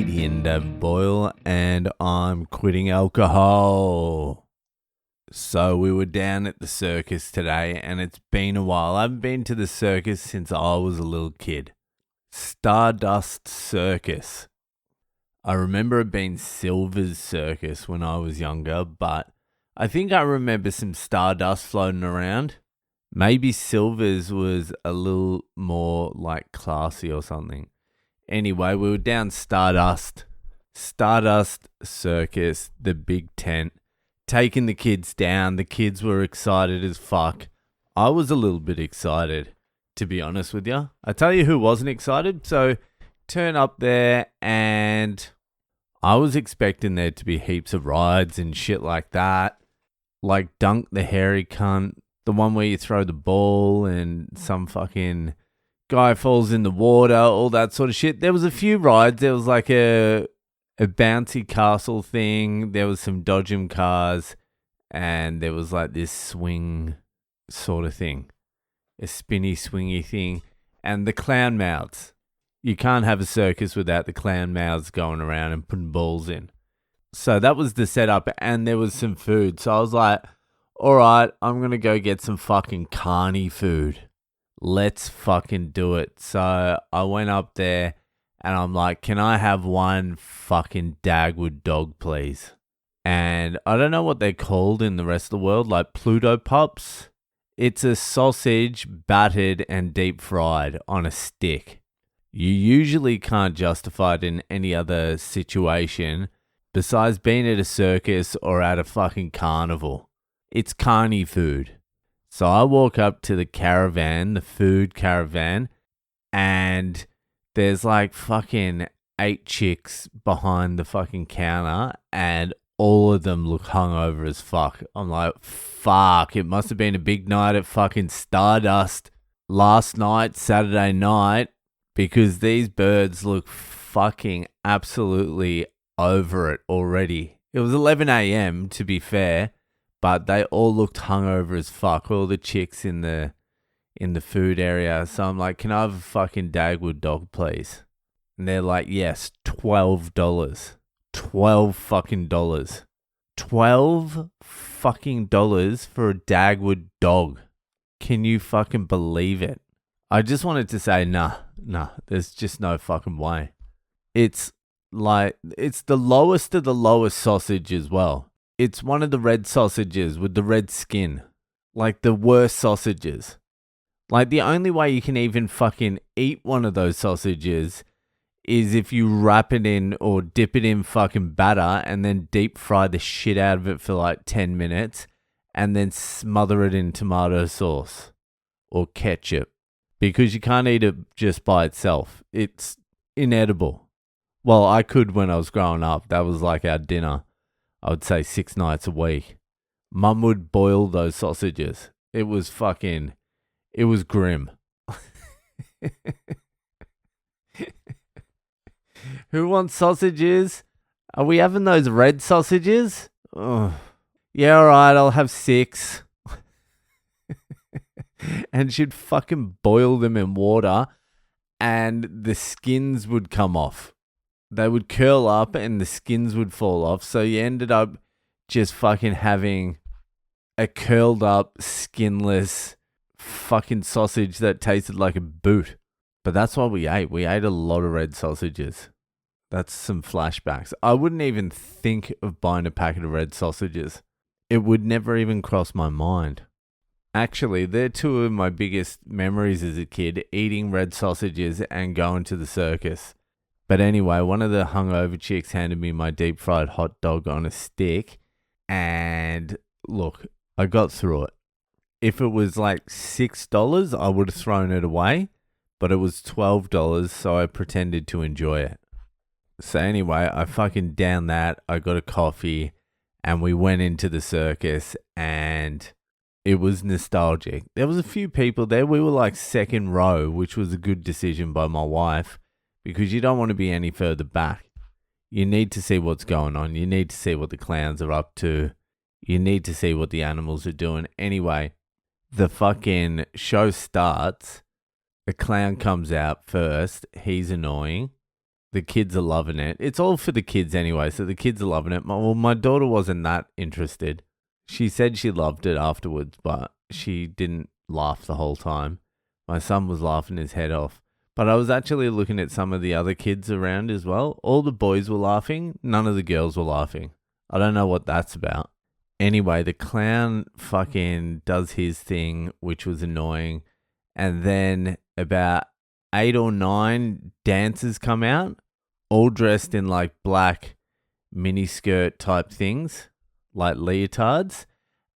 comedian Dave Boyle, and I'm quitting alcohol. So we were down at the circus today, and it's been a while. I haven't been to the circus since I was a little kid. Stardust Circus. I remember it being Silver's Circus when I was younger, but I think I remember some Stardust floating around. Maybe Silver's was a little more like classy or something. Anyway, we were down Stardust Circus, the big tent, taking the kids down. The kids were excited as fuck. I was a little bit excited, to be honest with you. I tell you who wasn't excited. So turn up there, and I was expecting there to be heaps of rides and shit like that. Like Dunk the Hairy Cunt, the one where you throw the ball and some fucking guy falls in the water, all that sort of shit. There was a few rides. There was like a bouncy castle thing. There was some dodgem cars, and there was like this swing sort of thing, a spinny swingy thing, and the clown mouths. You can't have a circus without the clown mouths going around and putting balls in. So that was the setup, and there was some food. So I was like, all right, I'm going to go get some fucking carny food. Let's fucking do it. So I went up there and I'm like, can I have one fucking Dagwood dog, please? And I don't know what they're called in the rest of the world, like Pluto Pops. It's a sausage battered and deep fried on a stick. You usually can't justify it in any other situation besides being at a circus or at a fucking carnival. It's carny food. So I walk up to the caravan, the food caravan, and there's like fucking 8 chicks behind the fucking counter, and all of them look hungover as fuck. I'm like, fuck, it must have been a big night at fucking Stardust last night, Saturday night, because these birds look fucking absolutely over it already. It was 11 a.m. to be fair, but they all looked hungover as fuck, all the chicks in the food area. So I'm like, can I have a fucking Dagwood dog, please? And they're like, yes, $12. 12 fucking dollars. 12 fucking dollars for a Dagwood dog. Can you fucking believe it? I just wanted to say, nah, there's just no fucking way. It's like, it's the lowest of the lowest sausage as well. It's one of the red sausages with the red skin. Like the worst sausages. Like the only way you can even fucking eat one of those sausages is if you wrap it in or dip it in fucking batter and then deep fry the shit out of it for like 10 minutes and then smother it in tomato sauce or ketchup. Because you can't eat it just by itself. It's inedible. Well, I could when I was growing up. That was like our dinner. I would say 6 nights a week. Mum would boil those sausages. It was grim. Who wants sausages? Are we having those red sausages? Oh. Yeah, alright, I'll have 6. And she'd fucking boil them in water and the skins would come off. They would curl up and the skins would fall off. So you ended up just fucking having a curled up, skinless fucking sausage that tasted like a boot. But that's what we ate. We ate a lot of red sausages. That's some flashbacks. I wouldn't even think of buying a packet of red sausages. It would never even cross my mind. Actually, they're 2 of my biggest memories as a kid, eating red sausages and going to the circus. But anyway, one of the hungover chicks handed me my deep fried hot dog on a stick. And look, I got through it. If it was like $6, I would have thrown it away. But it was $12, so I pretended to enjoy it. So anyway, I fucking downed that. I got a coffee and we went into the circus and it was nostalgic. There was a few people there. We were like second row, which was a good decision by my wife because you don't want to be any further back. You need to see what's going on. You need to see what the clowns are up to. You need to see what the animals are doing. Anyway, the fucking show starts. A clown comes out first. He's annoying. The kids are loving it. It's all for the kids anyway, so the kids are loving it. My daughter wasn't that interested. She said she loved it afterwards, but she didn't laugh the whole time. My son was laughing his head off. But I was actually looking at some of the other kids around as well. All the boys were laughing. None of the girls were laughing. I don't know what that's about. Anyway, the clown fucking does his thing, which was annoying. And then about 8 or 9 dancers come out, all dressed in like black miniskirt type things, like leotards.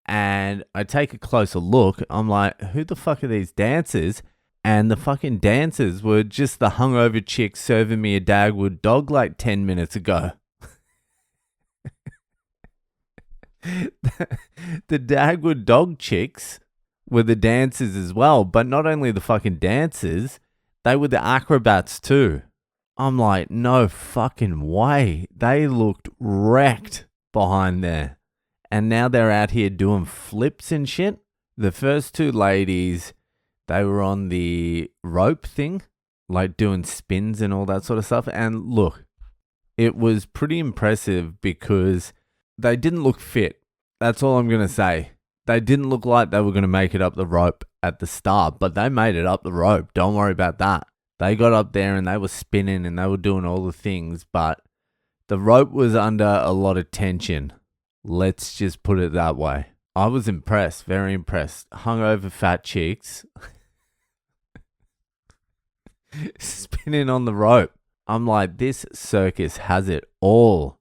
And I take a closer look. I'm like, who the fuck are these dancers? And the fucking dancers were just the hungover chick serving me a Dagwood dog like 10 minutes ago. The Dagwood dog chicks were the dancers as well. But not only the fucking dancers, they were the acrobats too. I'm like, no fucking way. They looked wrecked behind there. And now they're out here doing flips and shit. The first 2 ladies, they were on the rope thing, like doing spins and all that sort of stuff. And look, it was pretty impressive because they didn't look fit. That's all I'm going to say. They didn't look like they were going to make it up the rope at the start, but they made it up the rope. Don't worry about that. They got up there and they were spinning and they were doing all the things, but the rope was under a lot of tension. Let's just put it that way. I was impressed, very impressed. Hungover fat chicks spinning on the rope. I'm like, this circus has it all.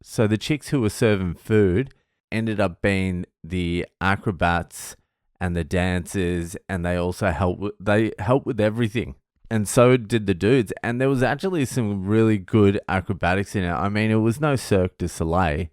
So the chicks who were serving food ended up being the acrobats and the dancers, and they also helped with everything. And so did the dudes. And there was actually some really good acrobatics in it. I mean, it was no Cirque du Soleil.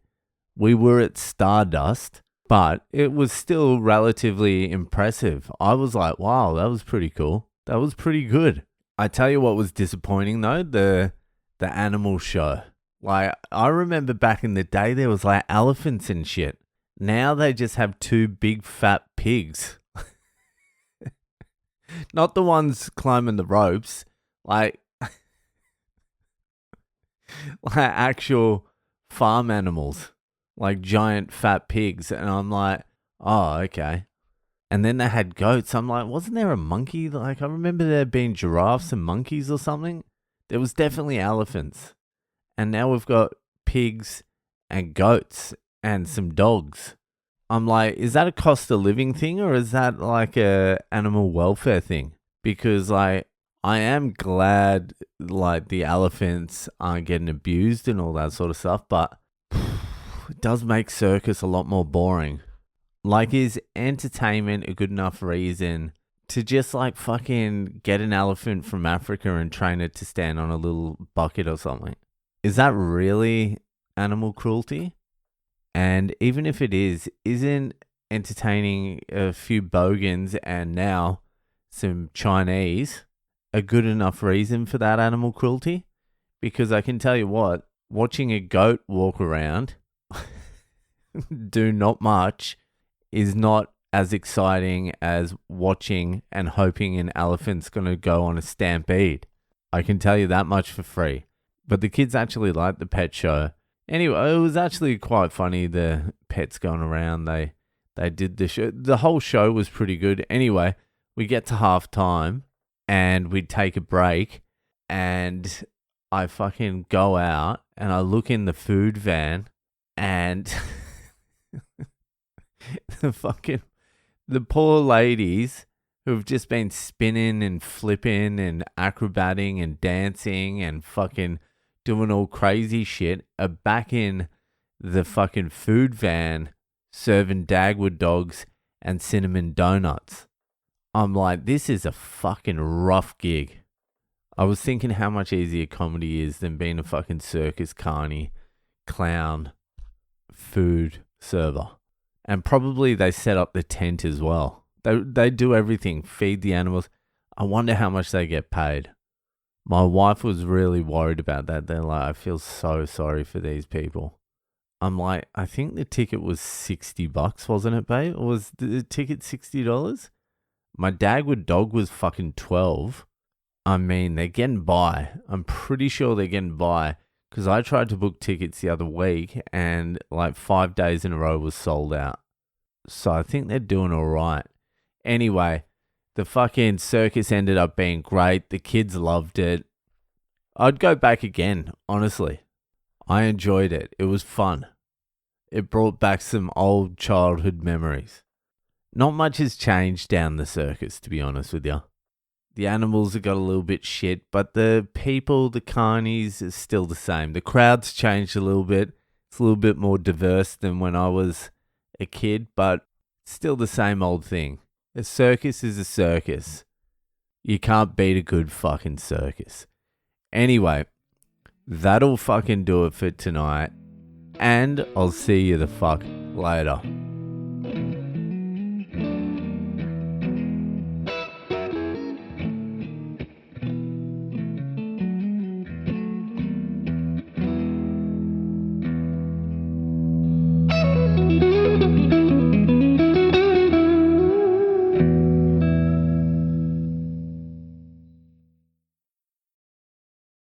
We were at Stardust, but it was still relatively impressive. I was like, wow, that was pretty cool. That was pretty good. I tell you what was disappointing though, the animal show. Like, I remember back in the day, there was like elephants and shit. Now they just have 2 big fat pigs. Not the ones climbing the ropes, like actual farm animals, like giant fat pigs. And I'm like, oh, okay. And then they had goats. I'm like, wasn't there a monkey? Like, I remember there being giraffes and monkeys or something. There was definitely elephants. And now we've got pigs and goats and some dogs. I'm like, is that a cost of living thing or is that like a animal welfare thing? Because like, I am glad like the elephants aren't getting abused and all that sort of stuff, but it does make circus a lot more boring. Like, is entertainment a good enough reason to just like fucking get an elephant from Africa and train it to stand on a little bucket or something? Is that really animal cruelty? And even if it is, isn't entertaining a few bogans and now some Chinese a good enough reason for that animal cruelty? Because I can tell you what, watching a goat walk around do not much is not as exciting as watching and hoping an elephant's going to go on a stampede. I can tell you that much for free. But the kids actually liked the pet show. Anyway, it was actually quite funny, the pets going around. They did the show. The whole show was pretty good. Anyway, we get to half time and we take a break and I fucking go out and I look in the food van and the poor ladies who've just been spinning and flipping and acrobating and dancing and fucking doing all crazy shit are back in the fucking food van serving Dagwood dogs and cinnamon donuts. I'm like, this is a fucking rough gig. I was thinking how much easier comedy is than being a fucking circus carny, clown, food server. And probably they set up the tent as well. They do everything, feed the animals. I wonder how much they get paid. My wife was really worried about that. They're like, I feel so sorry for these people. I'm like, I think the ticket was $60, wasn't it, babe? Or was the ticket $60? My Dagwood dog was fucking $12. I mean, they're getting by. I'm pretty sure they're getting by because I tried to book tickets the other week and like 5 days in a row was sold out. So I think they're doing all right. Anyway, the fucking circus ended up being great. The kids loved it. I'd go back again, honestly. I enjoyed it. It was fun. It brought back some old childhood memories. Not much has changed down the circus, to be honest with you. The animals have got a little bit shit, but the people, the carnies, is still the same. The crowd's changed a little bit. It's a little bit more diverse than when I was a kid, but still the same old thing. A circus is a circus. You can't beat a good fucking circus. Anyway, that'll fucking do it for tonight. And I'll see you the fuck later.